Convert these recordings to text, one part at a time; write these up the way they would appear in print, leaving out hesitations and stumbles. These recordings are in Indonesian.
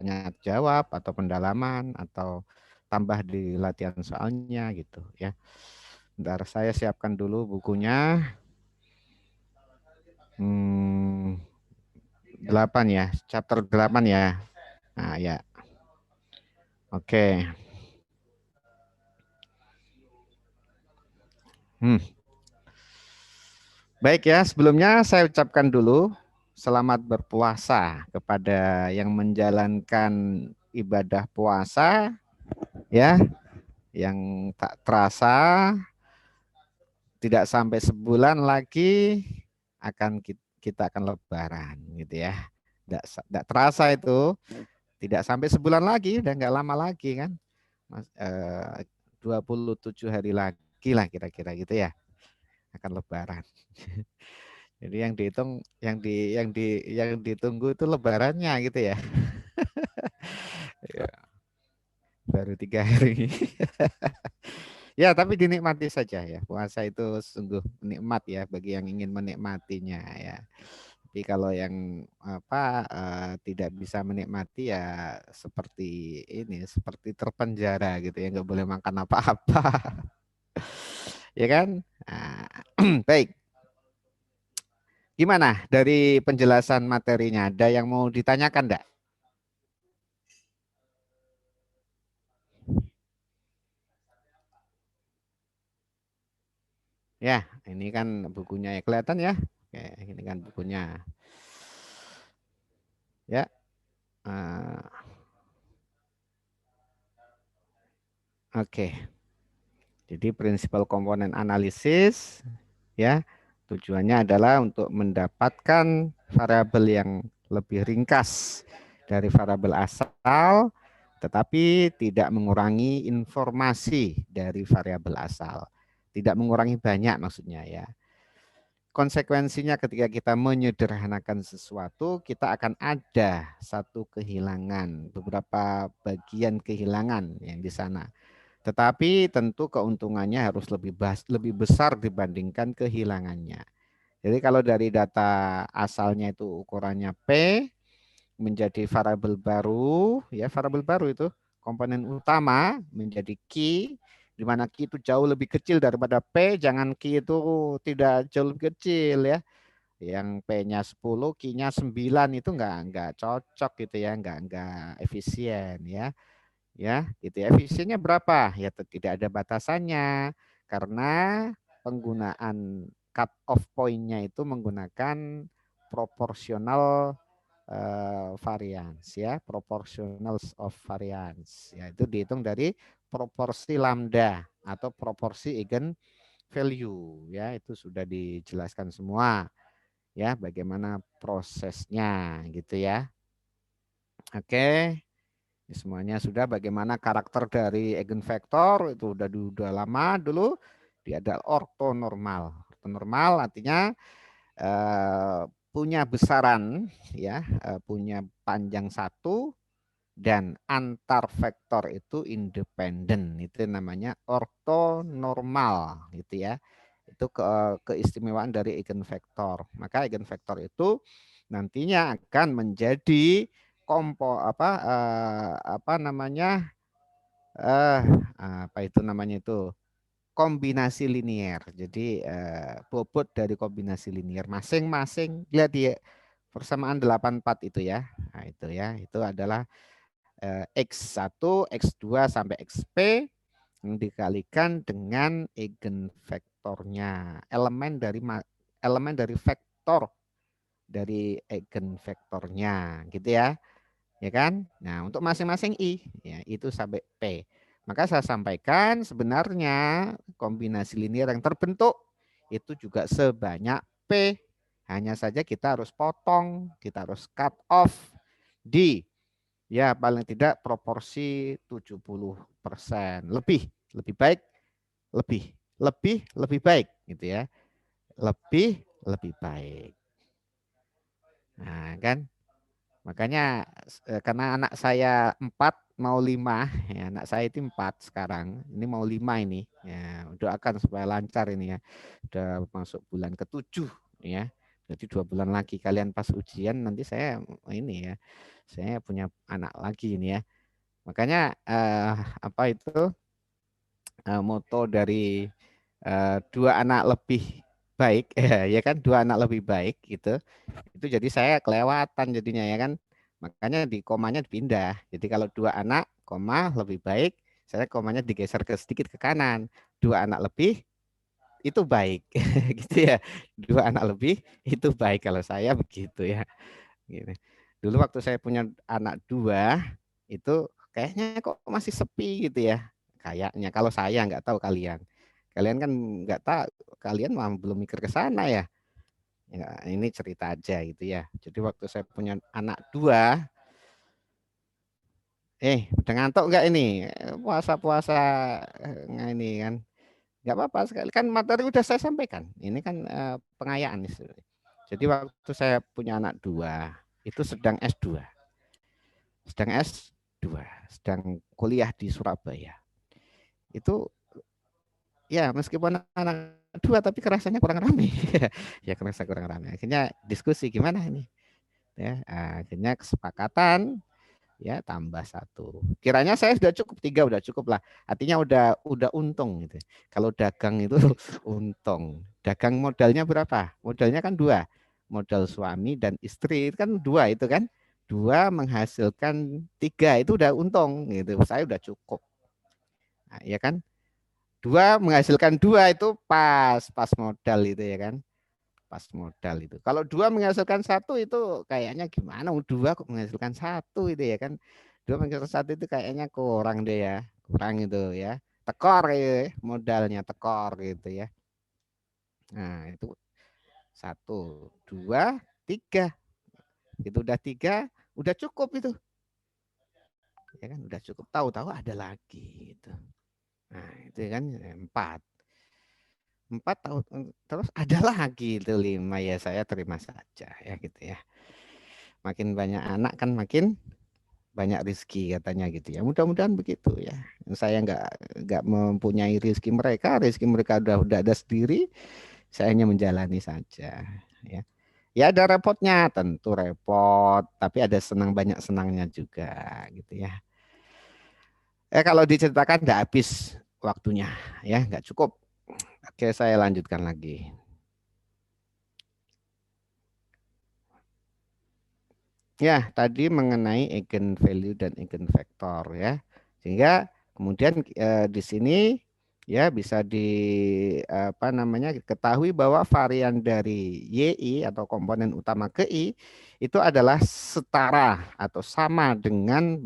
tanya jawab atau pendalaman atau tambah di latihan soalnya gitu ya. Bentar saya siapkan dulu bukunya. 8 ya, chapter 8 ya. Nah ya, oke. Baik ya, sebelumnya saya ucapkan dulu selamat berpuasa kepada yang menjalankan ibadah puasa ya, yang tak terasa tidak sampai sebulan lagi kita akan lebaran gitu ya. Tidak terasa itu, tidak sampai sebulan lagi, udah nggak lama lagi kan. 27 hari lagi lah kira-kira gitu ya akan lebaran. Jadi yang dihitung, yang ditunggu itu lebarannya gitu ya. Ya, baru 3 hari. Ya, tapi dinikmati saja ya. Puasa itu sungguh nikmat ya bagi yang ingin menikmatinya ya. Tapi kalau yang tidak bisa menikmati ya seperti ini, seperti terpenjara gitu ya, nggak boleh makan apa-apa. Ya kan? Nah, baik. Gimana dari penjelasan materinya? Ada yang mau ditanyakan enggak? Ya, ini kan bukunya ya kelihatan ya. Oke, ini kan bukunya. Ya. Oke. Jadi prinsipal komponen analisis ya tujuannya adalah untuk mendapatkan variabel yang lebih ringkas dari variabel asal tetapi tidak mengurangi informasi dari variabel asal. Tidak mengurangi banyak maksudnya ya. Konsekuensinya ketika kita menyederhanakan sesuatu, kita akan ada satu kehilangan, beberapa bagian kehilangan yang di sana. Tetapi tentu keuntungannya harus lebih besar dibandingkan kehilangannya. Jadi kalau dari data asalnya itu ukurannya P menjadi variabel baru, ya variabel baru itu komponen utama menjadi key, di mana key itu jauh lebih kecil daripada P, jangan key itu tidak jauh lebih kecil ya. Yang P-nya 10, Q-nya 9 itu enggak cocok gitu ya, enggak efisien ya. Ya, gitu ya. Efisiennya berapa? Ya tidak ada batasannya karena penggunaan cut off point-nya itu menggunakan proportional variance ya, proportional of variance. Ya, itu dihitung dari proporsi lambda atau proporsi eigen value ya, itu sudah dijelaskan semua ya bagaimana prosesnya gitu ya. Oke. Semuanya sudah bagaimana karakter dari eigenvektor itu udah lama dulu dia adalah ortonormal. Ortonormal artinya punya besaran ya, punya panjang satu dan antar vektor itu independen. Itu namanya ortonormal gitu ya. Itu keistimewaan dari eigenvektor. Maka eigenvektor itu nantinya akan menjadi apa namanya apa itu namanya itu kombinasi linier. Jadi bobot dari kombinasi linier masing-masing lihat di persamaan 84 itu ya. Nah, itu ya, itu adalah X1, X2 sampai XP yang dikalikan dengan eigenvektornya. Elemen dari vektor dari eigenvektornya gitu ya. Ya kan? Nah, untuk masing-masing I ya itu sampai P. Maka saya sampaikan sebenarnya kombinasi linear yang terbentuk itu juga sebanyak P. Hanya saja kita harus potong, kita harus cut off di ya paling tidak proporsi 70%. Lebih baik, lebih baik gitu ya. Lebih baik. Nah, kan? Makanya karena anak saya 4 mau 5, ya, anak saya itu 4 sekarang, ini mau 5 ini. Ya, doakan supaya lancar ini ya. Udah masuk bulan ke-7 ya. Jadi 2 bulan lagi kalian pas ujian nanti saya ini ya, saya punya anak lagi ini ya. Makanya apa itu moto dari dua anak lebih baik ya kan, dua anak lebih baik gitu. Itu jadi saya kelewatan jadinya ya kan. Makanya di komanya dipindah. Jadi kalau dua anak koma lebih baik, saya komanya digeser ke sedikit ke kanan. Dua anak lebih itu baik gitu ya. Dua anak lebih itu baik kalau saya begitu ya. Gitu. Dulu waktu saya punya anak dua itu kayaknya kok masih sepi gitu ya. Kayaknya kalau saya nggak tahu kalian. Kalian kan nggak tahu, kalian mah belum mikir ke sana ya. Ya, ini cerita aja gitu ya. Jadi waktu saya punya anak dua, udah ngantuk nggak ini? Puasa-puasa ini kan. Nggak apa-apa sekali kan materi udah saya sampaikan. Ini kan pengayaan. Jadi waktu saya punya anak dua, itu sedang S2. Sedang S2, sedang kuliah di Surabaya. Itu ya meskipun anak dua tapi kerasanya kurang ramai. Ya kerasa kurang ramai. Akhirnya diskusi gimana ini? Ya, akhirnya kesepakatan ya tambah satu. Kiranya saya sudah cukup, tiga udah cukup lah. Artinya udah untung gitu. Kalau dagang itu untung. Dagang modalnya berapa? Modalnya kan dua. Modal suami dan istri itu kan dua itu kan. Dua menghasilkan tiga itu udah untung gitu. Saya udah cukup. Nah, ya kan? Dua menghasilkan dua itu pas modal itu ya kan. Pas modal itu. Kalau dua menghasilkan satu itu kayaknya gimana? Dua kok menghasilkan satu itu ya kan? Dua menghasilkan satu itu kayaknya kurang deh ya, kurang itu ya. Tekor ya, modalnya tekor gitu ya. Nah itu satu, dua, tiga. Itu udah tiga, udah cukup itu. Ya kan, udah cukup. Tahu-tahu ada lagi gitu. Nah itu kan empat. Empat tahun terus ada lagi itu lima ya saya terima saja ya gitu ya. Makin banyak anak kan makin banyak rezeki katanya gitu ya. Mudah-mudahan begitu ya. Saya nggak mempunyai rezeki mereka udah ada sendiri. Saya hanya menjalani saja ya. Ya ada repotnya, tentu repot, tapi ada banyak senangnya juga gitu ya. Kalau diceritakan nggak habis waktunya ya, nggak cukup. Oke, saya lanjutkan lagi. Ya, tadi mengenai eigen value dan eigen vector ya. Sehingga kemudian di sini ya bisa apa namanya ketahui bahwa varian dari YI atau komponen utama ke I itu adalah setara atau sama dengan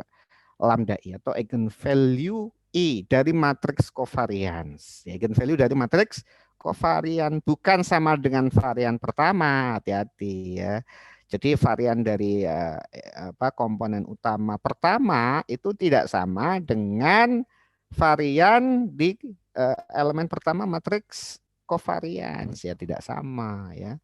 lambda I atau eigenvalue I dari matriks covariance. Eigenvalue dari matriks covarian bukan sama dengan varian pertama, hati-hati ya. Jadi varian dari apa komponen utama pertama itu tidak sama dengan varian di elemen pertama matriks covariance ya tidak sama ya.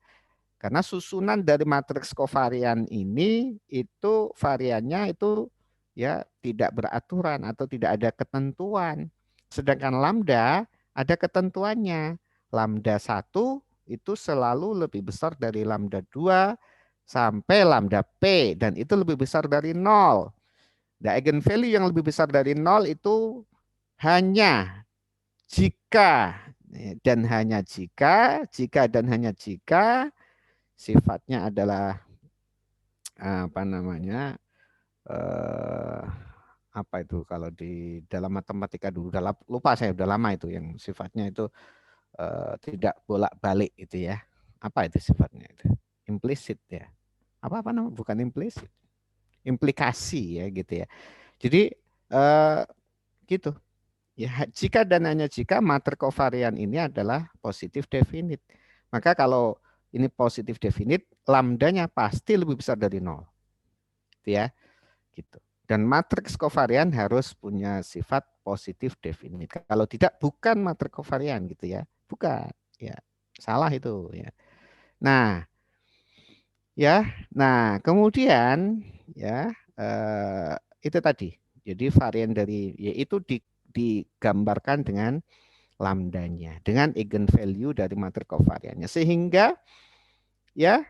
Karena susunan dari matriks kovarian ini itu variannya itu ya tidak beraturan atau tidak ada ketentuan. Sedangkan lambda ada ketentuannya. Lambda satu itu selalu lebih besar dari lambda 2 sampai lambda P dan itu lebih besar dari nol. The eigenvalue yang lebih besar dari nol itu hanya jika jika dan hanya jika sifatnya adalah apa namanya eh, apa itu kalau di dalam matematika dulu udah lupa saya udah lama itu yang sifatnya itu tidak bolak-balik itu ya apa itu sifatnya itu implisit ya apa namanya bukan implisit implikasi ya gitu ya jadi eh, gitu ya jika dan hanya jika matriks kovarian ini adalah positif definit maka kalau ini positif definit lambdanya pasti lebih besar dari nol gitu ya gitu. Dan matriks kovarian harus punya sifat positif definit. Kalau tidak bukan matriks kovarian gitu ya. Bukan ya. Salah itu ya. Nah, ya. Nah, kemudian ya itu tadi. Jadi varian dari yaitu digambarkan dengan lambdanya dengan eigenvalue dari matriks kovariannya sehingga Ya,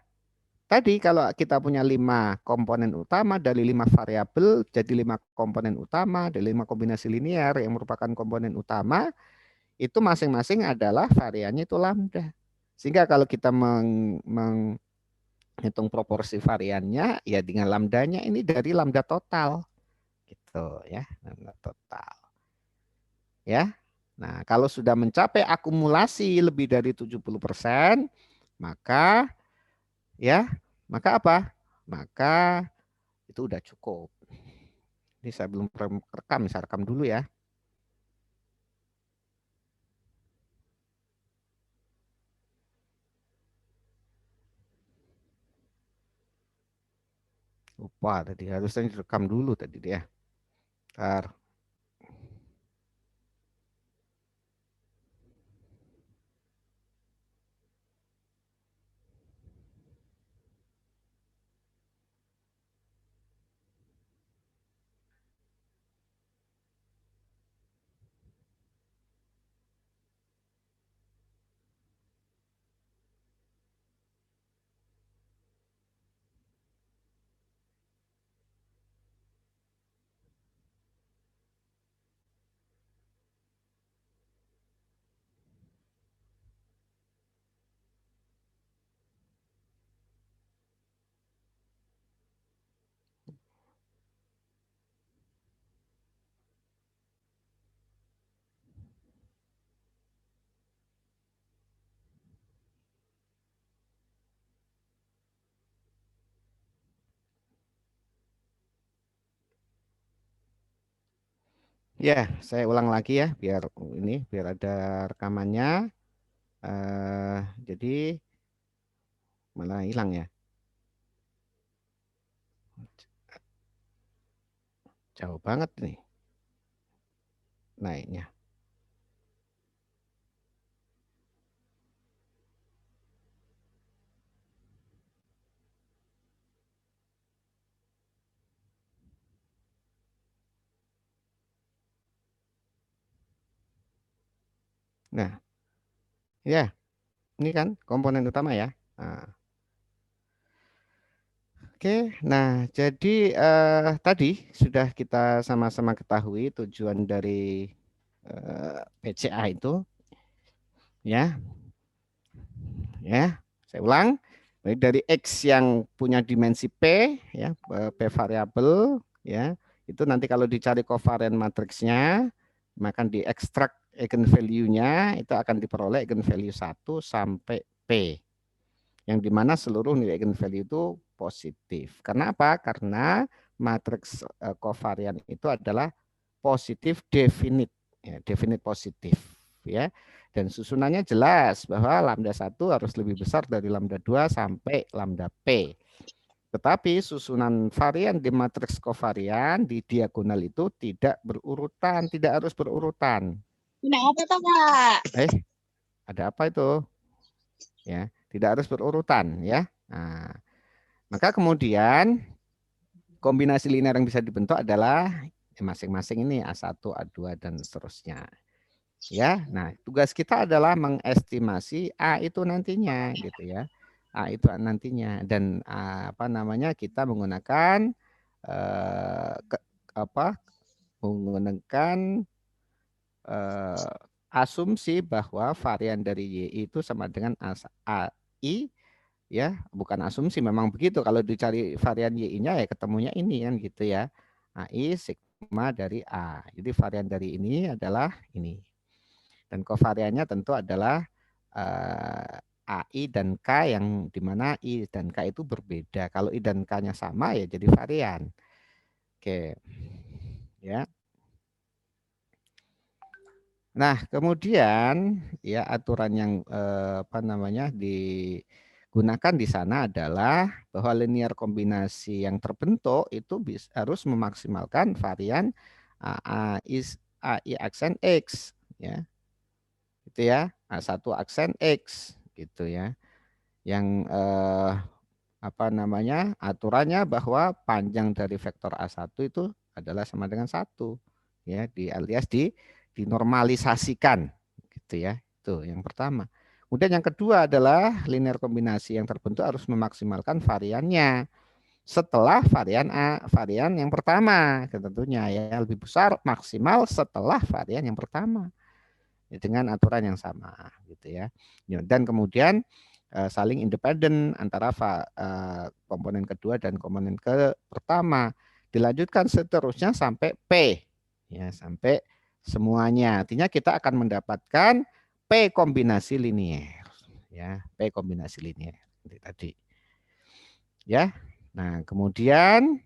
tadi kalau kita punya 5 komponen utama dari 5 variabel jadi 5 komponen utama dari 5 kombinasi linear yang merupakan komponen utama, itu masing-masing adalah variannya itu lambda. Sehingga kalau kita menghitung proporsi variannya ya dengan lambdanya ini dari lambda total gitu ya, lambda total. Ya. Nah, kalau sudah mencapai akumulasi lebih dari 70%, maka ya, maka apa? Maka itu udah cukup. Ini saya belum rekam, saya rekam dulu ya. Lupa tadi, harusnya direkam dulu tadi dia. Ntar. Ya, saya ulang lagi ya, biar ada rekamannya. Jadi mana hilang ya? Jauh banget nih naiknya. Nah, ya, ini kan komponen utama ya. Nah, oke, nah jadi tadi sudah kita sama-sama ketahui tujuan dari PCA itu ya, ya. Saya ulang, baik dari X yang punya dimensi P ya, P variabel ya, itu nanti kalau dicari covariant matriksnya, maka diekstrak eigenvalue-nya itu akan diperoleh eigenvalue 1 sampai P. Yang dimana seluruh nilai eigenvalue itu positif. Karena apa? Karena matriks covariant itu adalah positif definite, ya, definite positif, ya. Dan susunannya jelas bahwa lambda 1 harus lebih besar dari lambda 2 sampai lambda P. Tetapi susunan varian di matriks covariant di diagonal itu tidak berurutan, tidak harus berurutan. Nah, apa tuh, Kak? Ada apa itu? Ya, tidak harus berurutan ya. Nah, maka kemudian kombinasi linear yang bisa dibentuk adalah masing-masing ini A1, A2 dan seterusnya. Ya, nah tugas kita adalah mengestimasi A itu nantinya gitu ya. A itu nantinya dan apa namanya kita menggunakan ke, apa menggunakan asumsi bahwa varian dari Y itu sama dengan AI ya, bukan asumsi memang begitu. Kalau dicari varian Y-nya ya ketemunya ini kan gitu ya. AI sigma dari A. Jadi varian dari ini adalah ini. Dan kovariannya tentu adalah AI dan K yang dimana I dan K itu berbeda. Kalau I dan K-nya sama ya jadi varian. Oke, ya. Nah, kemudian ya aturan yang apa namanya digunakan di sana adalah bahwa linear kombinasi yang terbentuk itu harus memaksimalkan varian AI aksen X ya. Gitu ya. A1 aksen X gitu ya. Yang apa namanya? Aturannya bahwa panjang dari vektor A1 itu adalah sama dengan 1 ya, alias dinormalisasikan gitu ya. Itu yang pertama. Kemudian yang kedua adalah linear kombinasi yang terbentuk harus memaksimalkan variannya setelah varian varian yang pertama, tentunya ya lebih besar maksimal setelah varian yang pertama ya, dengan aturan yang sama gitu ya. Dan kemudian saling independen antara komponen kedua dan komponen ke pertama. Dilanjutkan seterusnya sampai P ya, sampai semuanya. Artinya kita akan mendapatkan P kombinasi linier ya, P kombinasi linier tadi. Ya. Nah, kemudian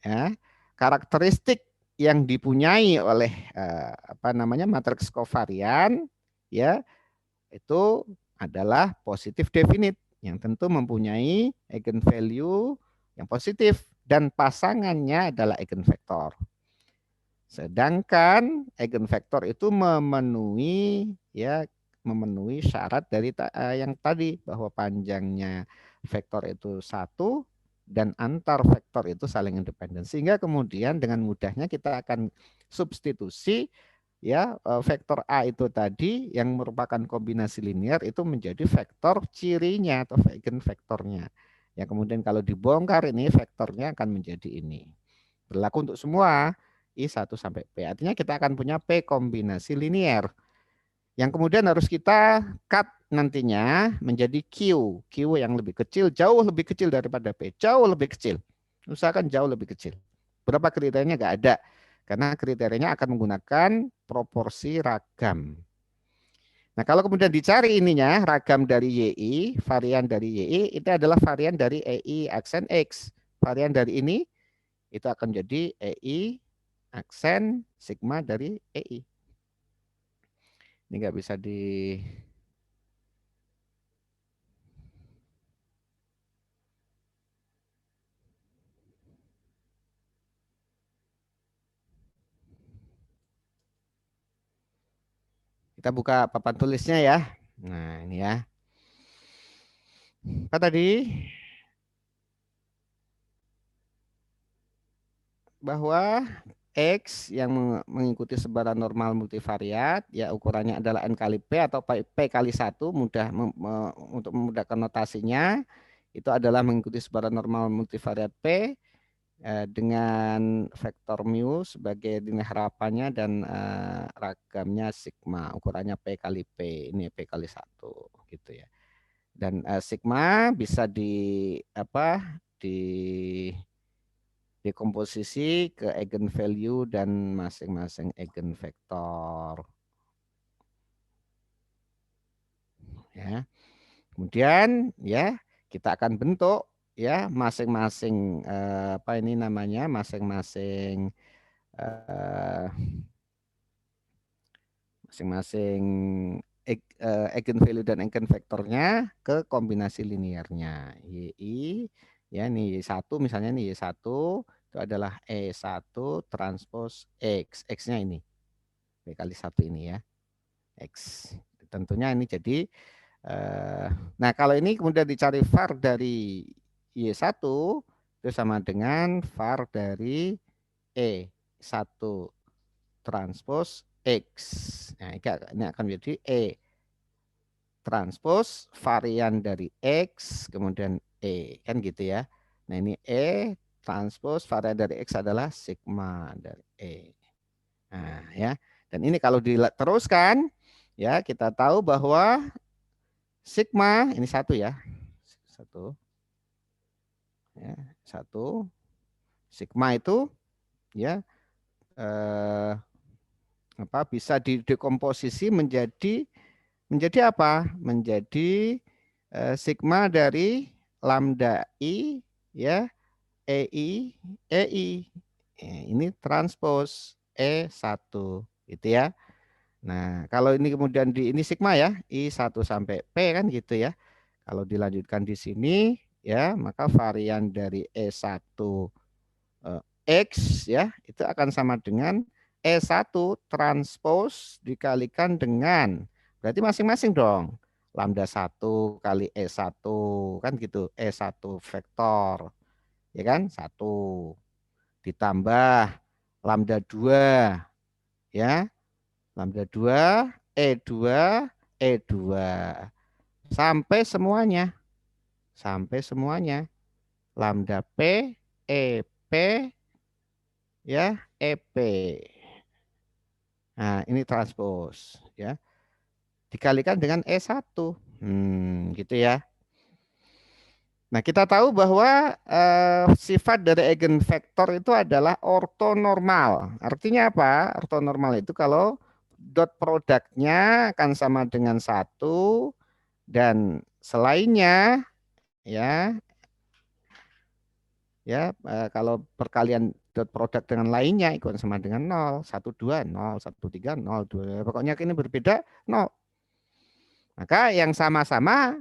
ya, karakteristik yang dipunyai oleh matriks kovarian ya itu adalah positif definite yang tentu mempunyai eigenvalue yang positif dan pasangannya adalah eigenvektor. Sedangkan eigenvektor itu memenuhi syarat dari yang tadi bahwa panjangnya vektor itu satu dan antar vektor itu saling independen. Sehingga kemudian dengan mudahnya kita akan substitusi ya vektor A itu tadi yang merupakan kombinasi linear itu menjadi vektor cirinya atau eigenvektornya. Ya kemudian kalau dibongkar ini vektornya akan menjadi ini. Berlaku untuk semua I1 sampai P. Artinya kita akan punya P kombinasi linear. Yang kemudian harus kita cut nantinya menjadi Q. Q yang lebih kecil, jauh lebih kecil daripada P. Jauh lebih kecil. Usahakan jauh lebih kecil. Berapa kriterianya? Nggak ada. Karena kriterianya akan menggunakan proporsi ragam. Nah, kalau kemudian dicari ininya, ragam dari YI, varian dari YI, itu adalah varian dari EI aksen X. Varian dari ini, itu akan jadi EI aksen sigma dari EI. Ini nggak bisa di kita buka papan tulisnya ya. Nah, ini ya. Apa tadi? Bahwa X yang mengikuti sebaran normal multivariat ya ukurannya adalah N kali P atau P kali 1 mudah untuk memudahkan notasinya itu adalah mengikuti sebaran normal multivariat P dengan vektor mu sebagai nilai harapannya dan ragamnya sigma ukurannya P kali P ini P kali 1 gitu ya. Dan sigma bisa dikomposisi ke eigenvalue dan masing-masing eigenvektor. Ya. Kemudian ya kita akan bentuk ya masing-masing masing-masing masing-masing eigenvalue dan eigenvektornya ke kombinasi linearnya. YI ya nih Y1 misalnya nih Y1 itu adalah E1 transpos X. X-nya ini. B kali 1 ini ya. X. Tentunya ini jadi nah kalau ini kemudian dicari var dari Y1 itu sama dengan var dari E1 transpos X. Nah, ini akan menjadi E transpos varian dari X kemudian E kan gitu ya. Nah ini E transpos varian dari X adalah sigma dari E. Nah ya dan ini kalau diteruskan ya kita tahu bahwa sigma ini satu ya satu ya satu sigma itu ya bisa didekomposisi menjadi apa? Menjadi sigma dari lambda I ya EI EI. Ini transpos E1 gitu ya. Nah, kalau ini kemudian ini sigma ya, I1 sampai P kan gitu ya. Kalau dilanjutkan di sini ya, maka varian dari E1 X ya, itu akan sama dengan E1 transpos dikalikan dengan berarti masing-masing dong. Lambda 1 kali E1 kan gitu, E1 vektor. Ya kan? 1 ditambah lambda 2 ya. Lambda 2 E2 E2. sampai semuanya. Sampai semuanya. Lambda P, EP, ya, EP. Nah, ini transpose. Ya. Dikalikan dengan E1. Gitu ya. Nah, kita tahu bahwa sifat dari eigenvektor itu adalah ortonormal. Artinya apa? Ortonormal itu kalau dot produknya akan sama dengan 1 dan selainnya ya kalau perkalian dot produk dengan lainnya itu sama dengan 0, 1 2 0, 1 3 0 2. Pokoknya ini berbeda 0. Maka yang sama-sama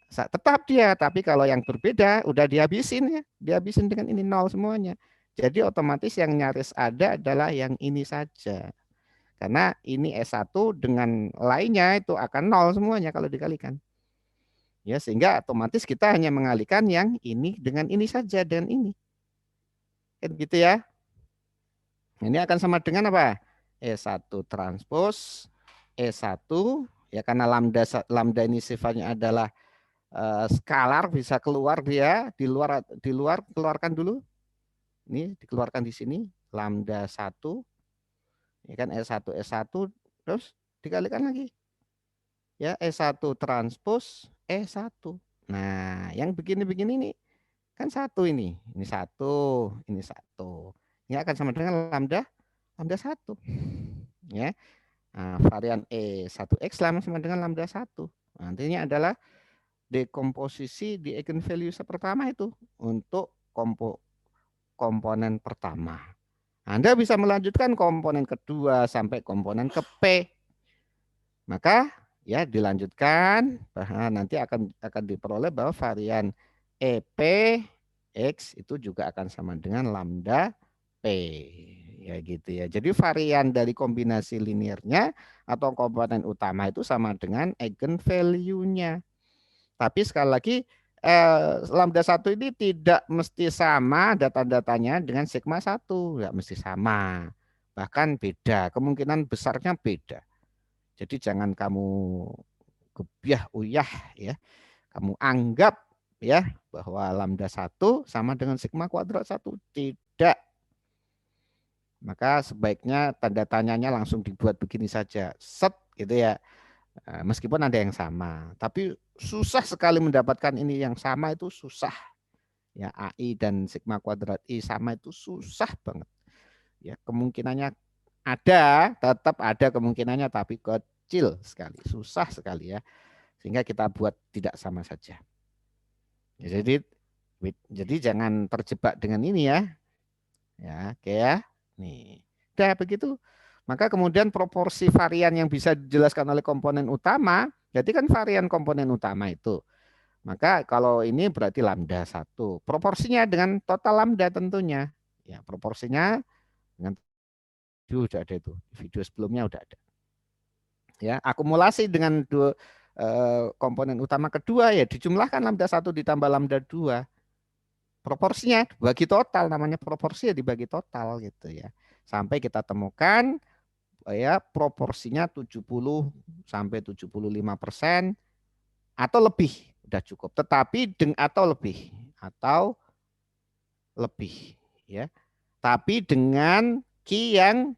tetap dia, tapi kalau yang berbeda udah dihabisin ya, dihabisin dengan ini 0 semuanya. Jadi otomatis yang nyaris ada adalah yang ini saja. Karena ini S1 dengan lainnya itu akan 0 semuanya kalau dikalikan. Ya, sehingga otomatis kita hanya mengalihkan yang ini dengan ini saja dan ini. Kan gitu ya. Ini akan sama dengan apa? E1 transpose E1 ya, karena lambda ini sifatnya adalah skalar, bisa keluar dia di luar keluarkan dulu. Ini dikeluarkan di sini lambda 1 ya kan, E1 terus dikalikan lagi. Ya, E1 transpose E1. Nah, yang begini-begini ini kan satu ini. Ini satu, ini satu. Ini akan sama dengan lambda 1. Ya. Nah, varian E1X sama dengan lambda 1. Nantinya adalah dekomposisi di eigenvalue pertama itu untuk komponen pertama. Anda bisa melanjutkan komponen kedua sampai komponen ke P. Maka ya dilanjutkan, nanti akan diperoleh bahwa varian EP X itu juga akan sama dengan lambda P. Ya gitu ya. Jadi varian dari kombinasi linearnya atau komponen utama itu sama dengan eigenvalue-nya. Tapi sekali lagi lambda 1 ini tidak mesti sama data-datanya dengan sigma 1, enggak mesti sama. Bahkan beda, kemungkinan besarnya beda. Jadi jangan kamu gebyah uyah ya. Kamu anggap ya bahwa lambda 1 sama dengan sigma kuadrat 1. Tidak. Maka sebaiknya tanda tanyanya langsung dibuat begini saja. Set gitu ya. Meskipun ada yang sama, tapi susah sekali mendapatkan ini yang sama, itu susah. Ya, AI dan sigma kuadrat I sama itu susah banget. Ya, kemungkinannya ada, tetap ada kemungkinannya, tapi kecil sekali, susah sekali ya. Sehingga kita buat tidak sama saja. Ya, jadi jangan terjebak dengan ini ya. Ya, oke ya. Nih. Udah begitu. Maka kemudian proporsi varian yang bisa dijelaskan oleh komponen utama, jadi kan varian komponen utama itu. Maka kalau ini berarti lambda 1. Proporsinya dengan total lambda tentunya. Ya, proporsinya dengan itu sudah ada itu. Video sebelumnya sudah ada. Ya, akumulasi dengan komponen utama kedua ya dijumlahkan lambda 1 ditambah lambda 2. Proporsinya bagi total, namanya proporsi ya dibagi total gitu ya. Sampai kita temukan ya proporsinya 70 sampai 75% atau lebih udah cukup. Tetapi atau lebih ya. Tapi dengan Q yang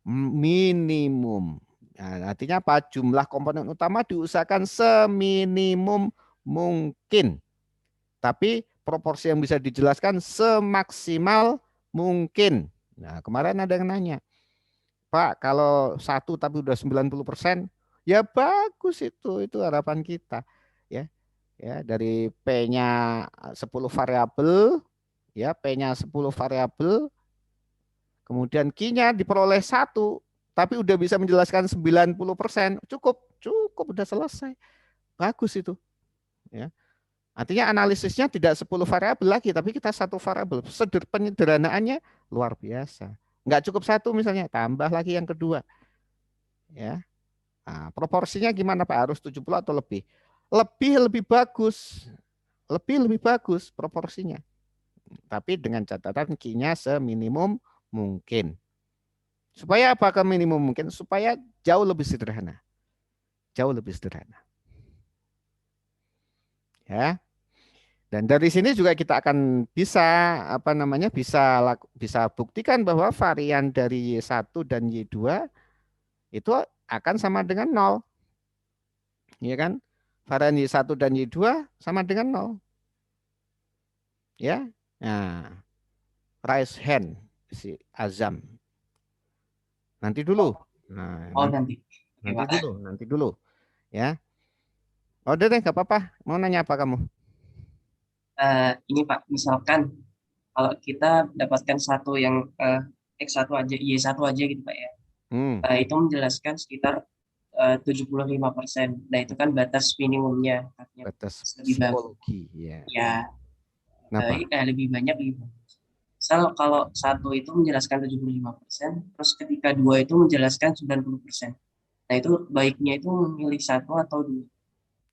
minimum. Nah, artinya apa? Jumlah komponen utama diusahakan seminimum mungkin. Tapi proporsi yang bisa dijelaskan semaksimal mungkin. Nah, kemarin ada yang nanya, Pak, kalau 1 tapi udah 90%, ya bagus itu harapan kita. Ya, ya dari P-nya 10 variabel, ya P-nya 10 variabel, kemudian Q-nya diperoleh 1, tapi udah bisa menjelaskan 90%, cukup udah selesai. Bagus itu. Ya. Artinya analisisnya tidak 10 variabel lagi, tapi kita satu variabel. Penyederhanaannya luar biasa. Enggak cukup satu misalnya, tambah lagi yang kedua. Ya. Nah, proporsinya gimana Pak? Harus 70 atau lebih? Lebih bagus. Lebih bagus proporsinya. Tapi dengan catatan Q-nya seminimum mungkin. Supaya apa ke minimum mungkin? Supaya jauh lebih sederhana. Jauh lebih sederhana. Ya. Dan dari sini juga kita akan bisa bisa buktikan bahwa varian dari Y1 dan Y2 itu akan sama dengan nol, ya kan? Varian Y1 dan Y2 sama dengan nol, ya. Nah, raise hand si Azam. Nanti dulu. Oh, Nah, oh nanti. Oke, nanti Pak. dulu, nanti dulu, ya. Udah deh, nggak apa-apa. Mau nanya apa kamu? Ini Pak, misalkan kalau kita dapatkan satu yang X1 aja, Y1 aja gitu Pak ya. Hmm, Itu menjelaskan sekitar 75%. Nah, itu kan batas minimumnya. Artinya batas lebih bagus. psikologi, ya. Ya, Kenapa? lebih banyak lebih bagus. Misal kalau satu itu menjelaskan 75%, terus ketika dua itu menjelaskan 90%. Nah, itu baiknya itu memilih satu atau dua.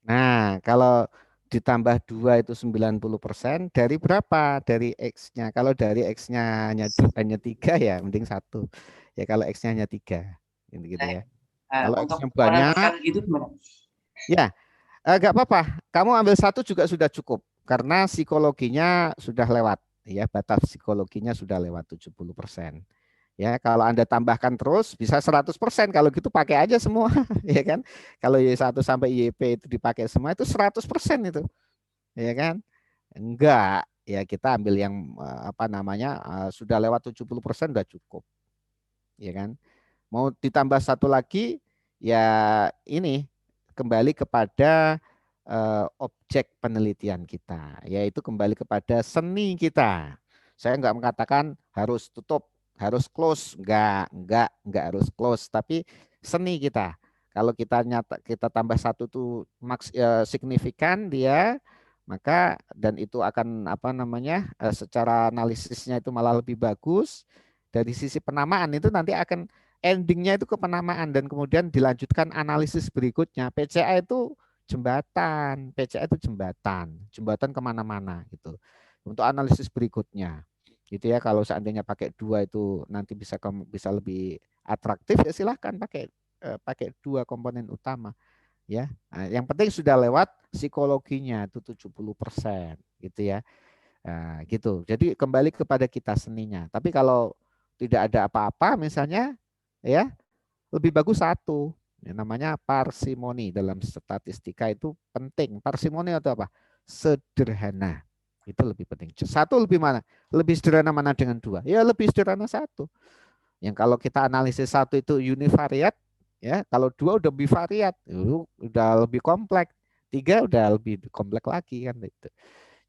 Nah, kalau ditambah 2 itu 90% dari berapa? Dari X-nya. Kalau dari X-nya hanya 3 ya mending satu. Ya kalau X-nya hanya 3. Gitu Nah, ya. Kalau untuk X-nya banyak, menentukan itu gimana? ya nggak apa-apa. Kamu ambil satu juga sudah cukup. Karena psikologinya sudah lewat. Ya, batas psikologinya sudah lewat 70%. Ya, kalau Anda tambahkan terus bisa 100%. Kalau gitu pakai aja semua, ya kan? Kalau Y1 sampai YP itu dipakai semua itu 100% itu, ya kan? Enggak, ya kita ambil yang sudah lewat 70% udah cukup, ya kan? Mau ditambah satu lagi ya ini kembali kepada objek penelitian kita, yaitu kembali kepada seni kita. Saya nggak mengatakan harus tutup, harus close, nggak harus close, tapi seni kita. Kalau kita tambah satu tuh signifikan dia, maka dan itu akan secara analisisnya itu malah lebih bagus. Dari sisi penamaan itu nanti akan endingnya itu ke penamaan dan kemudian dilanjutkan analisis berikutnya. PCA itu jembatan kemana-mana gitu. Untuk analisis berikutnya, gitu ya. Kalau seandainya pakai dua itu nanti bisa lebih atraktif ya silahkan pakai dua komponen utama ya. Nah, yang penting sudah lewat psikologinya itu 70% gitu ya. Nah, gitu. Jadi kembali kepada kita seninya. Tapi kalau tidak ada apa-apa misalnya ya lebih bagus satu. Ya, namanya parsimoni dalam statistika itu penting. Parsimoni atau apa? Sederhana. Itu lebih penting. Satu lebih mana? Lebih sederhana mana dengan dua? Ya lebih sederhana satu. Yang kalau kita analisis satu itu univariat, ya kalau dua udah bivariat, itu udah lebih kompleks. Tiga udah lebih kompleks lagi kan itu.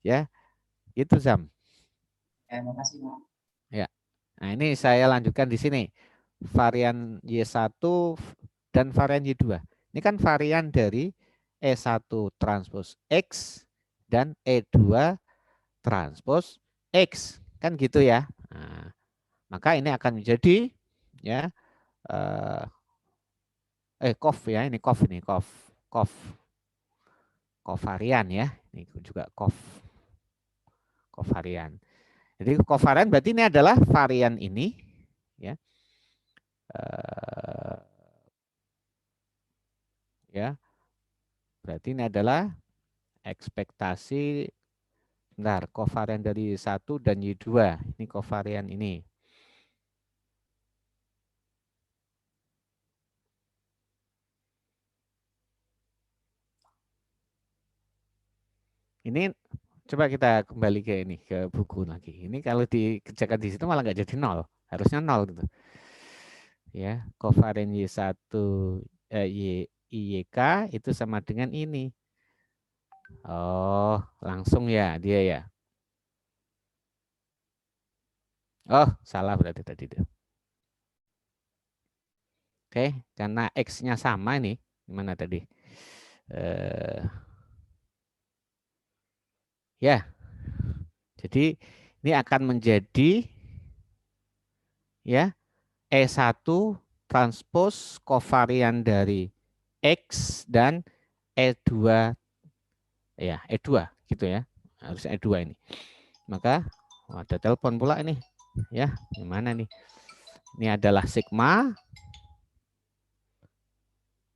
Ya, itu Zam. Ya, makasih Pak. Ya. Nah, ini saya lanjutkan di sini. Varian Y1 dan varian Y2. Ini kan varian dari E1 transpos X dan E2 transpos X. Kan gitu ya. Nah, maka ini akan menjadi ya COV ya, ini COV ini COV. COV covarian ya. Ini juga COV covarian. Jadi covarian berarti ini adalah varian ini ya. Ya, berarti ini adalah ekspektasi covarian dari Y1 dan Y2. Ini covarian ini. Ini coba kita kembali ke ini ke buku lagi. Ini kalau dikerjakan di situ malah nggak jadi nol. Harusnya nol gitu. Ya, covarian Y1 IYK itu sama dengan ini. Oh, langsung ya dia ya. Oh, salah berarti tadi itu. Oke, karena X-nya sama nih. Gimana tadi? Ya, jadi ini akan menjadi ya E1 transpos covarian dari X dan E2 ya E2 gitu ya. Harus E2 ini. Maka ada telepon pula ini. Ya, gimana nih? Ini adalah sigma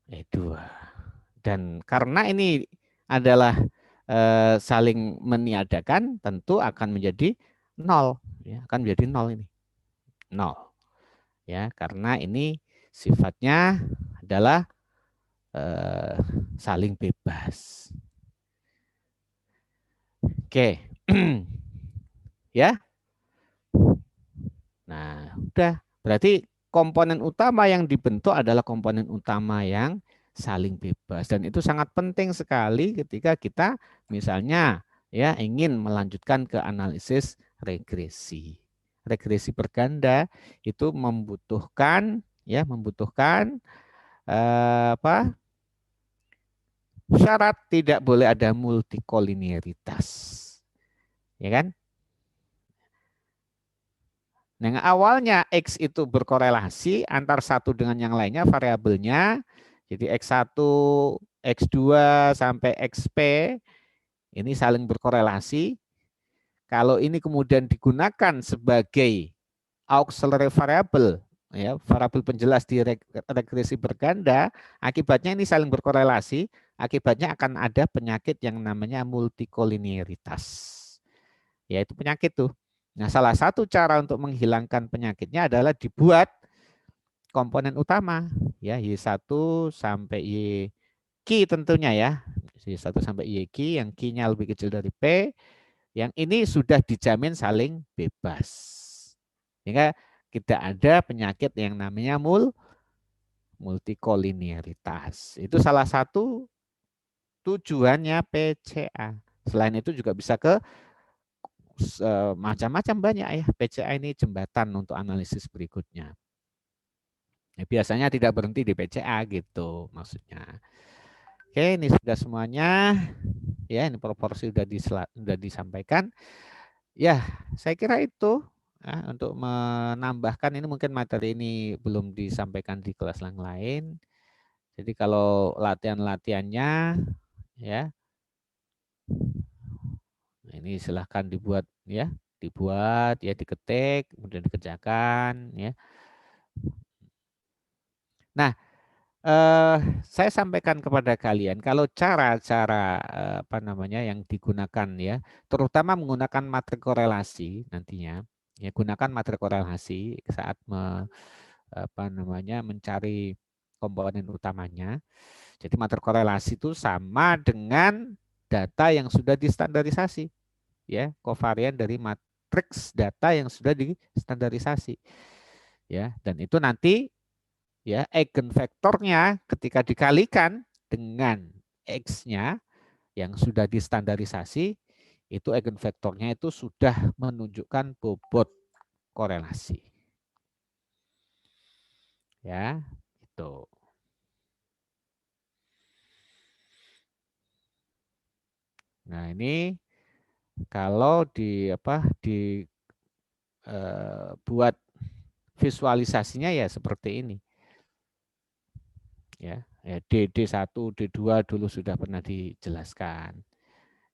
E2. Dan karena ini adalah saling meniadakan, tentu akan menjadi 0, ya, akan menjadi 0 ini. 0. Ya, karena ini sifatnya adalah saling bebas. Oke. Ya. Nah, udah. Berarti komponen utama yang dibentuk adalah komponen utama yang saling bebas, dan itu sangat penting sekali ketika kita misalnya ya ingin melanjutkan ke analisis regresi. Regresi berganda itu membutuhkan apa? Syarat tidak boleh ada multikolinearitas. Ya kan? Nah, awalnya X itu berkorelasi antar satu dengan yang lainnya variabelnya. Jadi X1, X2 sampai XP ini saling berkorelasi. Kalau ini kemudian digunakan sebagai auxiliary variable, ya, variabel penjelas di regresi berganda, akibatnya ini saling berkorelasi, akibatnya akan ada penyakit yang namanya multikolinearitas. Yaitu penyakit tuh. Nah, salah satu cara untuk menghilangkan penyakitnya adalah dibuat komponen utama, ya, Y1 sampai YQ tentunya ya. Y1 sampai YQ yang Q-nya lebih kecil dari P, yang ini sudah dijamin saling bebas. Sehingga tidak ada penyakit yang namanya multikolinearitas. Itu salah satu tujuannya PCA. Selain itu juga bisa ke macam-macam banyak ya. PCA ini jembatan untuk analisis berikutnya. Ya, biasanya tidak berhenti di PCA gitu maksudnya. Oke, ini sudah semuanya. Ya, ini proporsi sudah disampaikan. Ya, saya kira itu ya, untuk menambahkan ini mungkin materi ini belum disampaikan di kelas yang lain. Jadi kalau latihan-latihannya ya ini silahkan dibuat ya, diketik, kemudian dikerjakan ya. Nah, saya sampaikan kepada kalian kalau cara-cara apa namanya yang digunakan ya, terutama menggunakan matrik korelasi nantinya, ya gunakan matrik korelasi saat mencari komponen utamanya. Jadi matrik korelasi itu sama dengan data yang sudah distandarisasi, ya, kovarian dari matriks data yang sudah distandarisasi, ya, dan itu nanti ya eigenvektornya ketika dikalikan dengan X-nya yang sudah distandarisasi, itu eigenvektornya itu sudah menunjukkan bobot korelasi. Ya, itu. Nah, ini kalau buat visualisasinya ya seperti ini. Ya, D1, D2 dulu sudah pernah dijelaskan.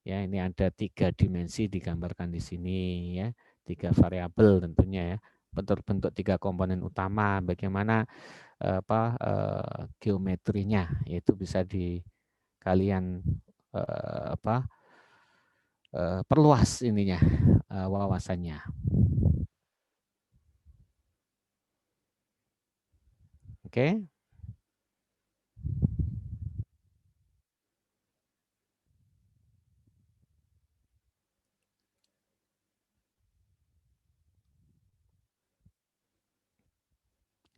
Ya, ini ada 3 dimensi digambarkan di sini ya, 3 variabel tentunya ya, bentuk-bentuk 3 komponen utama, bagaimana geometrinya, yaitu bisa kalian perluas ininya wawasannya. Oke.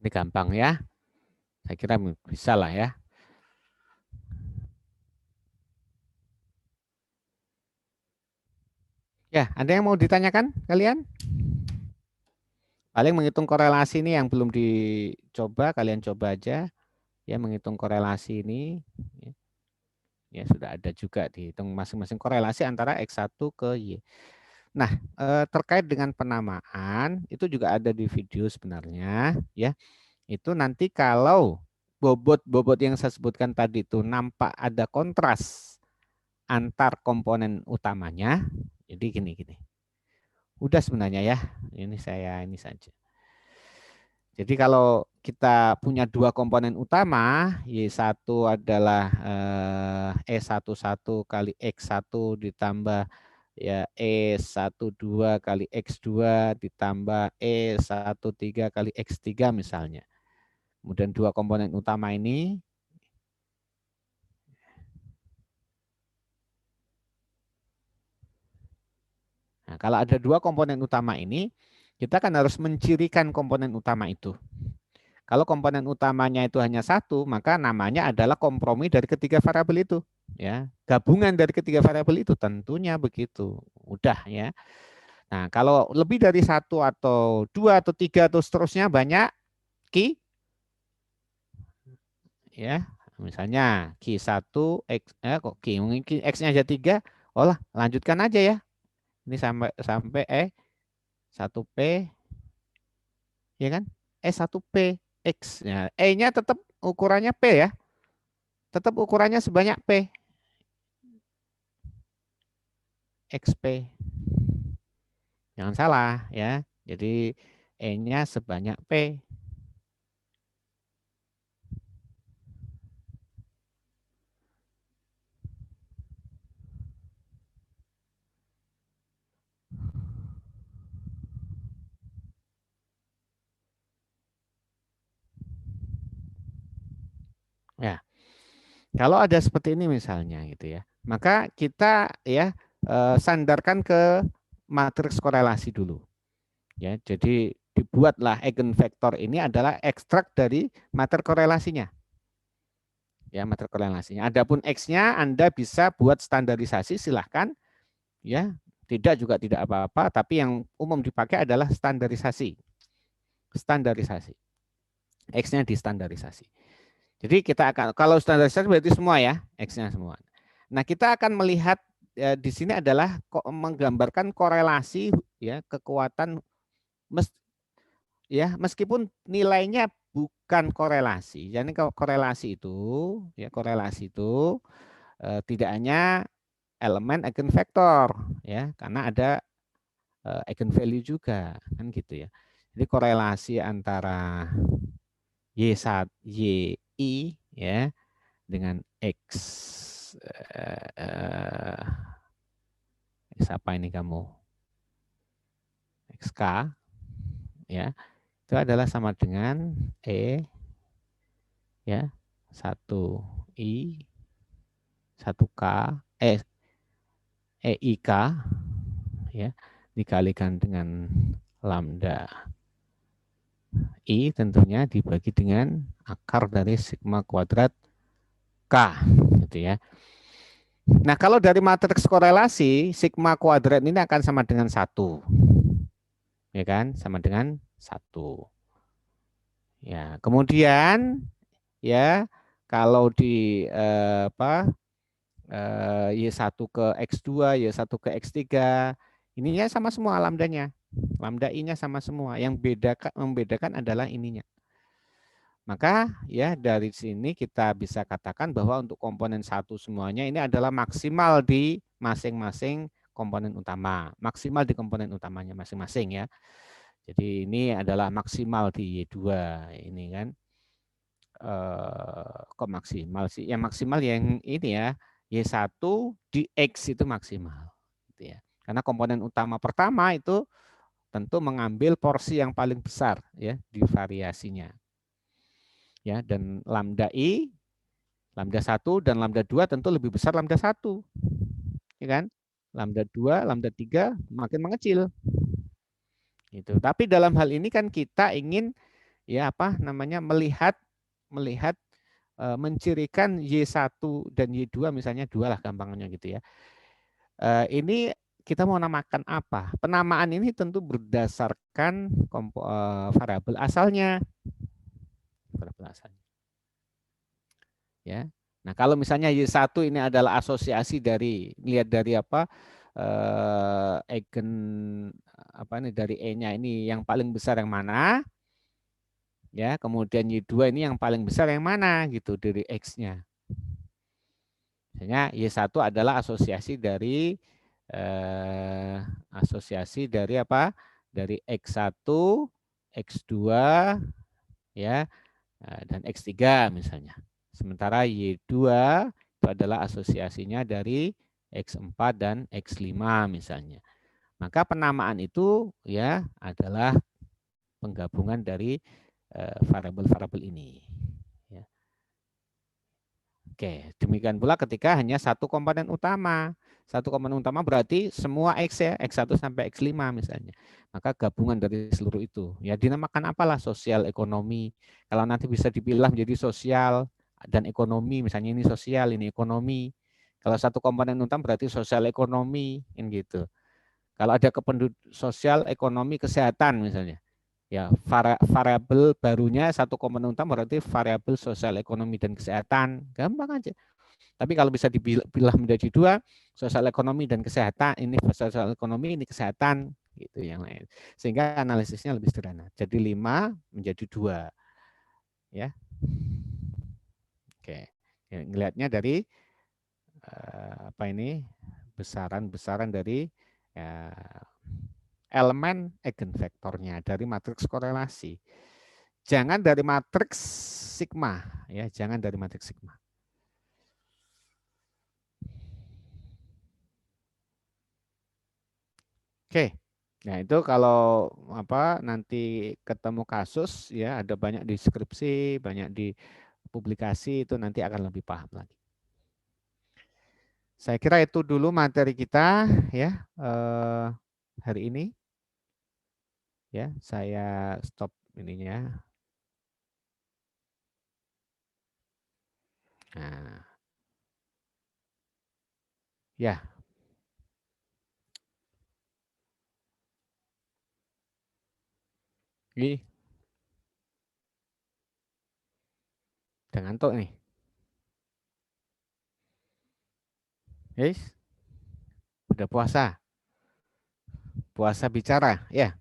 Ini gampang ya. Saya kira bisa lah ya. Ya, ada yang mau ditanyakan kalian? Paling menghitung korelasi ini yang belum dicoba, kalian coba aja. Ya, menghitung korelasi ini. Ya, sudah ada juga dihitung masing-masing korelasi antara X1 ke Y. Nah, terkait dengan penamaan, itu juga ada di video sebenarnya. Ya, itu nanti kalau bobot-bobot yang saya sebutkan tadi itu nampak ada kontras antar komponen utamanya. Jadi gini. Udah sebenarnya ya. Ini saja. Jadi kalau kita punya dua komponen utama, Y1 adalah E11 kali X1 ditambah ya E12 kali X2 ditambah E13 kali X3 misalnya. Kemudian dua komponen utama ini nah, kalau ada dua komponen utama ini, kita kan harus mencirikan komponen utama itu. Kalau komponen utamanya itu hanya satu, maka namanya adalah kompromi dari ketiga variabel itu. Ya, gabungan dari ketiga variabel itu tentunya begitu. Udah ya. Nah, kalau lebih dari satu atau dua atau tiga atau seterusnya banyak Ki, ya misalnya Q1 X kok Q mungkin X-nya aja 3, oh lah lanjutkan aja ya ini sampai sampai 1P ya kan 1P X ya, E-nya tetap ukurannya P ya, tetap ukurannya sebanyak P XP, jangan salah ya, jadi E-nya sebanyak P. Ya, kalau ada seperti ini misalnya gitu ya, maka kita ya sandarkan ke matriks korelasi dulu. Ya, jadi dibuatlah eigenvektor ini adalah ekstrak dari materi korelasinya. Ya, materi korelasinya. Adapun X-nya Anda bisa buat standarisasi silahkan. Ya, tidak juga tidak apa-apa, tapi yang umum dipakai adalah standarisasi. Standarisasi. X-nya distandarisasi. Jadi kita akan, kalau standarisasi berarti semua ya, X-nya semua. Nah, kita akan melihat di sini adalah menggambarkan korelasi ya kekuatan ya meskipun nilainya bukan korelasi. Jadi korelasi itu ya korelasi itu tidak hanya elemen eigenvektor ya karena ada eigenvalue juga kan gitu ya. Jadi korelasi antara Y1 YI ya dengan X X apa ini kamu XK ya itu adalah sama dengan E ya 1I 1K EIK ya dikalikan dengan lambda I tentunya dibagi dengan akar dari sigma kuadrat K gitu ya. Nah, kalau dari matriks korelasi sigma kuadrat ini akan sama dengan 1. Ya kan? Sama dengan 1. Ya, kemudian ya kalau di Y1 ke X2, Y1 ke X3, ininya sama semua lambdanya. Lambda I-nya sama semua. Yang membedakan adalah ininya. Maka ya dari sini kita bisa katakan bahwa untuk komponen satu semuanya ini adalah maksimal di masing-masing komponen utama. Maksimal di komponen utamanya masing-masing ya. Jadi ini adalah maksimal di Y2 ini kan. Kok maksimal sih? Yang maksimal yang ini ya, Y1 di X itu maksimal. Gitu ya. Karena komponen utama pertama itu tentu mengambil porsi yang paling besar ya di variasinya. Ya, dan lambda I, lambda 1 dan lambda 2 tentu lebih besar lambda 1. Ya kan? Lambda 2, lambda 3 makin mengecil. Gitu. Tapi dalam hal ini kan kita ingin ya apa namanya melihat mencirikan Y1 dan Y2 misalnya 2 lah gampangnya gitu ya. Ini kita mau namakan apa? Penamaan ini tentu berdasarkan variabel asalnya. Variabel asalnya. Ya. Nah, kalau misalnya Y1 ini adalah asosiasi dari lihat dari apa? Eigen apa nih dari E-nya ini yang paling besar yang mana? Ya, kemudian Y2 ini yang paling besar yang mana gitu dari X-nya. Misalnya Y1 adalah asosiasi dari apa? Dari X1, X2, ya, dan X3 misalnya. Sementara Y2 itu adalah asosiasinya dari X4 dan X5 misalnya. Maka penamaan itu ya adalah penggabungan dari variabel-variabel ini. Ya. Oke, demikian pula ketika hanya satu komponen utama. Satu komponen utama berarti semua X ya, X1 sampai X5 misalnya. Maka gabungan dari seluruh itu. Ya dinamakan apalah, sosial ekonomi. Kalau nanti bisa dipilah menjadi sosial dan ekonomi, misalnya ini sosial, ini ekonomi. Kalau satu komponen utama berarti sosial ekonomi, gitu. Kalau ada sosial, ekonomi, kesehatan misalnya. Ya, variabel barunya satu komponen utama berarti variabel sosial, ekonomi, dan kesehatan. Gampang aja. Tapi kalau bisa dipilah menjadi dua, sosial ekonomi dan kesehatan, ini sosial ekonomi, ini kesehatan, gitu yang lain. Sehingga analisisnya lebih sederhana. Jadi 5 menjadi 2. Ya. Oke. Ya, ngelihatnya dari apa ini? Besaran-besaran dari elemen eigenvektornya dari matriks korelasi. Jangan dari matriks sigma, ya, jangan dari matriks sigma. Oke. Nah, itu kalau apa nanti ketemu kasus ya, ada banyak deskripsi, banyak di publikasi, itu nanti akan lebih paham lagi. Saya kira itu dulu materi kita ya hari ini. Ya, saya stop ininya. Nah, ya. Ini udah ngantuk nih. Guys, udah puasa. Puasa bicara, ya.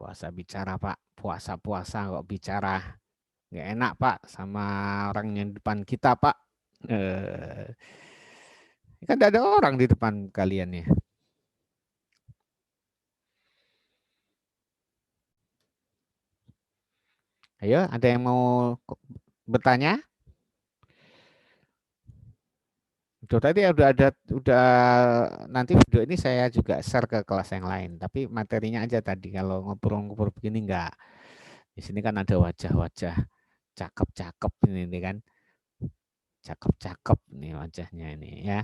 Puasa bicara, Pak. Puasa-puasa kok bicara. Nggak enak, Pak, sama orang yang depan kita, Pak. Kan tidak ada orang di depan kalian ya. Ayo, ada yang mau bertanya? Tadi udah nanti video ini saya juga share ke kelas yang lain, tapi materinya aja tadi kalau ngobrol-ngobrol begini enggak. Di sini kan ada wajah-wajah cakep-cakep ini kan. Cakep-cakep nih wajahnya ini ya.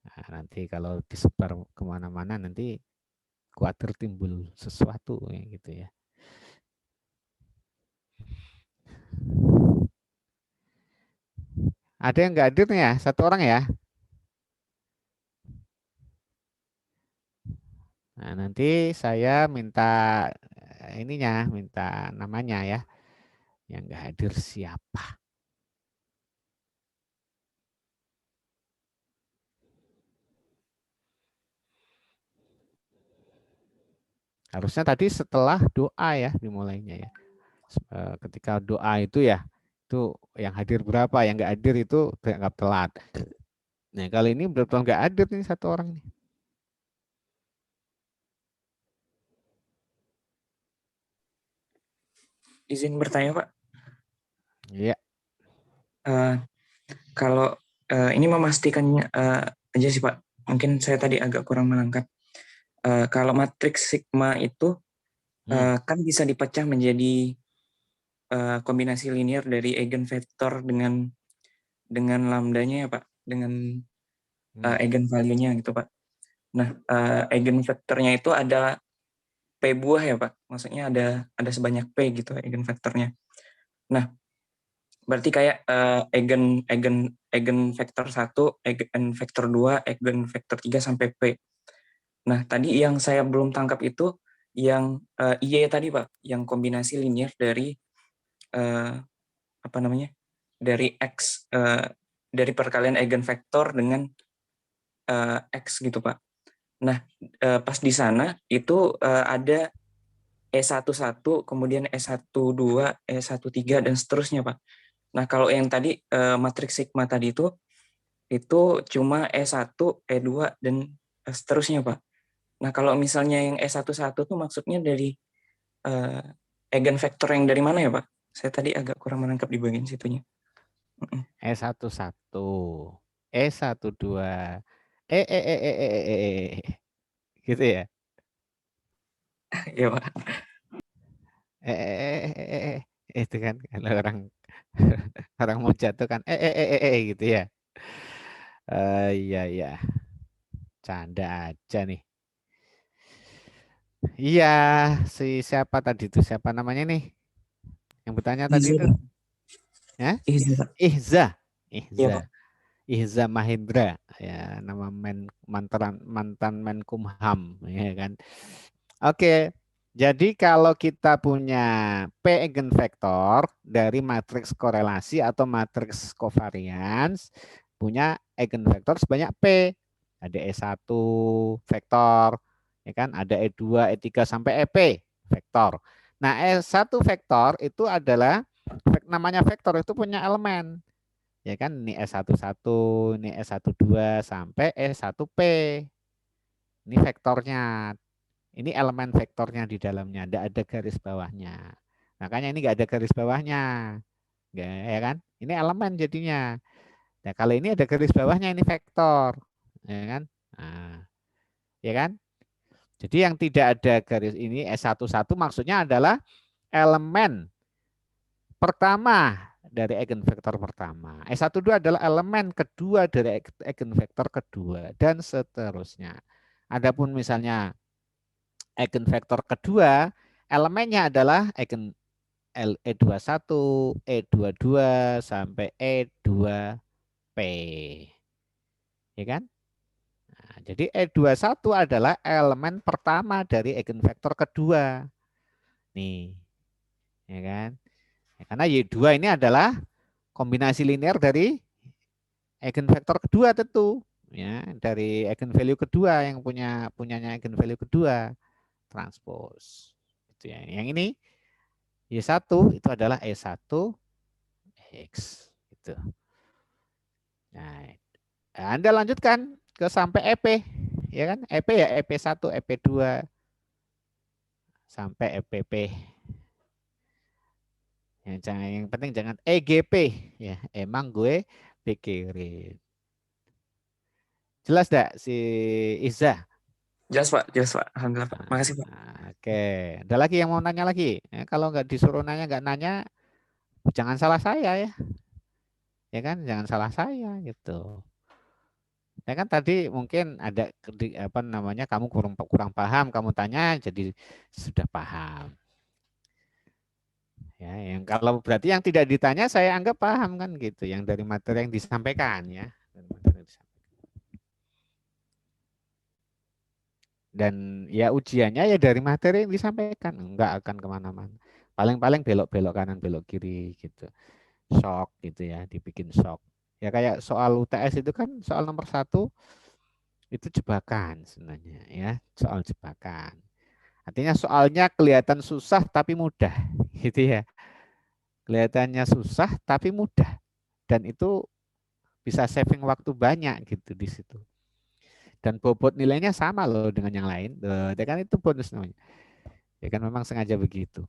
Nah, nanti kalau disebar kemana-mana nanti khawatir timbul sesuatu ya gitu ya. Ada yang nggak hadir nih ya? Satu orang ya? Nah, nanti saya minta ininya, minta namanya ya. Yang nggak hadir siapa? Harusnya tadi setelah doa ya dimulainya ya. Ketika doa itu ya, itu yang hadir berapa, yang nggak hadir itu dianggap telat. Nah, kali ini betul-betul nggak hadir nih satu orang nih. Izin bertanya, Pak. Iya. Kalau ini memastikan aja sih, Pak. Mungkin saya tadi agak kurang menangkap. Kalau matriks sigma itu kan bisa dipecah menjadi kombinasi linear dari eigenvektor dengan lambdanya ya, Pak, dengan eigenvalue-nya gitu, Pak. Nah, eigenvektornya itu ada P buah ya, Pak. Maksudnya ada sebanyak P gitu eigenvektornya. Nah, berarti kayak eigen vektor 1, eigen vektor 2, eigen vektor 3 sampai P. Nah, tadi yang saya belum tangkap itu yang Y tadi, Pak, yang kombinasi linear dari apa namanya? Dari X dari perkalian eigenvektor dengan X gitu, Pak. Nah, pas di sana itu ada E11, kemudian E12, E13 dan seterusnya, Pak. Nah, kalau yang tadi matriks sigma tadi itu cuma E1, E2 dan seterusnya, Pak. Nah, kalau misalnya yang E11 tuh maksudnya dari eigenvektor yang dari mana ya Pak? Saya tadi agak kurang menangkap di bagian situnya. E11, E12, gitu ya. Iya Pak. Itu kan kalau orang orang mau jatuh kan gitu ya. Iya iya, canda aja nih. Iya, si siapa tadi itu? Siapa namanya nih? Yang bertanya tadi itu? Ya? Iya Pak. Ihza. Iya Ihza. Pak. Ihza Mahendra, ya nama mantan Menkumham, ya kan. Oke, jadi kalau kita punya P eigenvektor dari matriks korelasi atau matriks covariance, punya eigenvektor sebanyak P. Ada E1 vektor, ya kan? Ada E2, E3 sampai EP vektor. Nah, E1 vektor itu adalah namanya vektor itu punya elemen. Ya kan, ini S11, ini S12 sampai S1P. Ini vektornya. Ini elemen vektornya di dalamnya, tidak ada garis bawahnya. Makanya ini nggak ada garis bawahnya, nggak, ya kan? Ini elemen jadinya. Nah, kalau ini ada garis bawahnya, ini vektor, ya kan? Nah, ya kan? Jadi yang tidak ada garis ini S11 maksudnya adalah elemen pertama dari eigenvektor pertama. S12 adalah elemen kedua dari eigenvektor kedua dan seterusnya. Adapun misalnya eigenvektor kedua, elemennya adalah eigen E21, E22 sampai E2P. Ya kan? Nah, jadi E21 adalah elemen pertama dari eigenvektor kedua. Nih, ya kan? Ya, karena Y2 ini adalah kombinasi linear dari eigenvektor kedua tentu, ya, dari eigenvalue kedua yang punyanya eigenvalue kedua transpose. Gitu ya. Yang ini Y1 itu adalah E1 X gitu. Nah, Anda lanjutkan ke sampai EP, ya kan? EP ya EP1, EP2 sampai EPP. Yang penting jangan EGP ya. Emang gue pikirin. Jelas enggak si Iza? Jelas Pak, jelas Pak. Alhamdulillah Pak. Makasih Pak. Oke, ada lagi yang mau nanya lagi? Kalau nggak disuruh nanya, nggak nanya, jangan salah saya ya. Ya kan, jangan salah saya gitu. Ya kan tadi mungkin ada apa namanya kamu kurang paham, kamu tanya jadi sudah paham. Ya, yang kalau berarti yang tidak ditanya saya anggap paham kan gitu, yang dari materi yang disampaikan ya. Dan ya ujiannya ya dari materi yang disampaikan, enggak akan kemana-mana. Paling-paling belok-belok kanan, belok kiri gitu. Shock gitu ya, dibikin shock. Ya kayak soal UTS itu kan soal nomor 1 itu jebakan sebenarnya ya, soal jebakan. Artinya soalnya kelihatan susah tapi mudah gitu ya. Kelihatannya susah tapi mudah dan itu bisa saving waktu banyak gitu di situ. Dan bobot nilainya sama loh dengan yang lain. Ya kan itu bonus namanya. Ya kan memang sengaja begitu.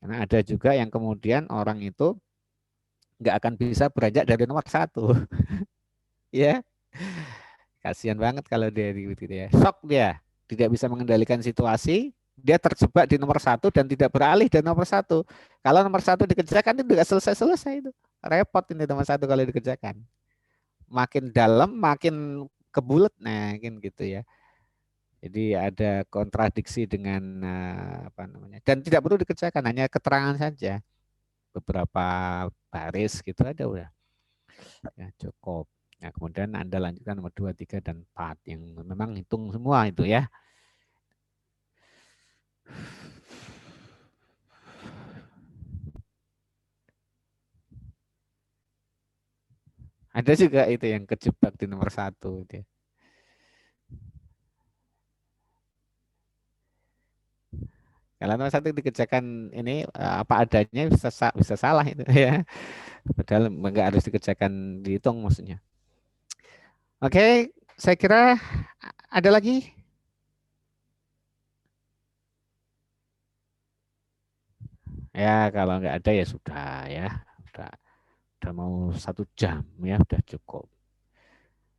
Karena ada juga yang kemudian orang itu nggak akan bisa beranjak dari nomor 1. Ya, kasihan banget kalau dia gitu ya. Shock dia, tidak bisa mengendalikan situasi, dia terjebak di nomor 1 dan tidak beralih dari nomor 1. Kalau nomor 1 dikerjakan itu nggak selesai-selesai itu. Repot ini nomor 1 kalau dikerjakan. Makin dalam, makin kebulet, nah kan gitu ya. Jadi ada kontradiksi dengan apa namanya. Dan tidak perlu dikerjakan, hanya keterangan saja. Beberapa baris gitu ada udah. Ya, cukup. Nah, kemudian Anda lanjutkan nomor 2, 3, dan 4 yang memang hitung semua itu ya. Ada juga itu yang kejebak di nomor 1 itu. Kalau nomor 1 dikerjakan ini apa adanya bisa salah itu ya. Padahal nggak harus dikerjakan dihitung maksudnya. Oke, saya kira ada lagi. Ya kalau nggak ada ya sudah ya, udah mau 1 jam ya udah cukup.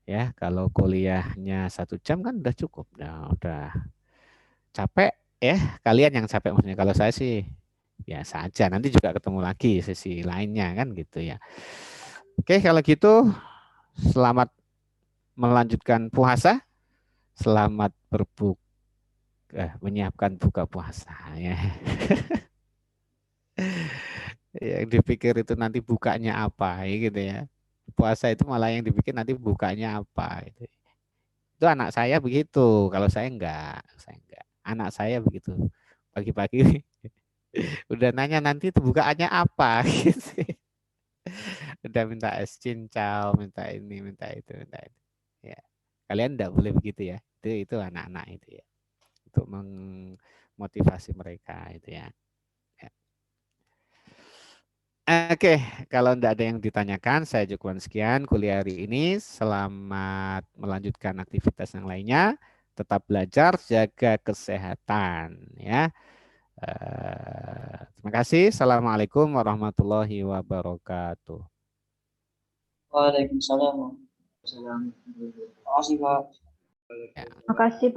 Ya kalau kuliahnya 1 jam kan udah cukup, udah capek ya kalian yang capek maksudnya. Kalau saya sih biasa aja. Nanti juga ketemu lagi sesi lainnya kan gitu ya. Oke kalau gitu selamat melanjutkan puasa, selamat menyiapkan buka puasa ya. Yang dipikir itu nanti bukanya apa gitu ya. Puasa itu malah yang dipikir nanti bukanya apa gitu. Itu anak saya begitu, kalau saya enggak, Anak saya begitu. Pagi-pagi udah nanya nanti itu bukaannya apa gitu. Udah minta es cincau, minta ini, minta itu, minta itu. Ya. Kalian enggak boleh begitu ya. Itu anak-anak itu ya. Untuk memotivasi mereka itu ya. Oke, kalau tidak ada yang ditanyakan, saya cukupkan sekian kuliah hari ini. Selamat melanjutkan aktivitas yang lainnya. Tetap belajar, jaga kesehatan. Ya, terima kasih. Assalamualaikum warahmatullahi wabarakatuh. Waalaikumsalam. Terima kasih, Pak. Ya. Makasih, Pak.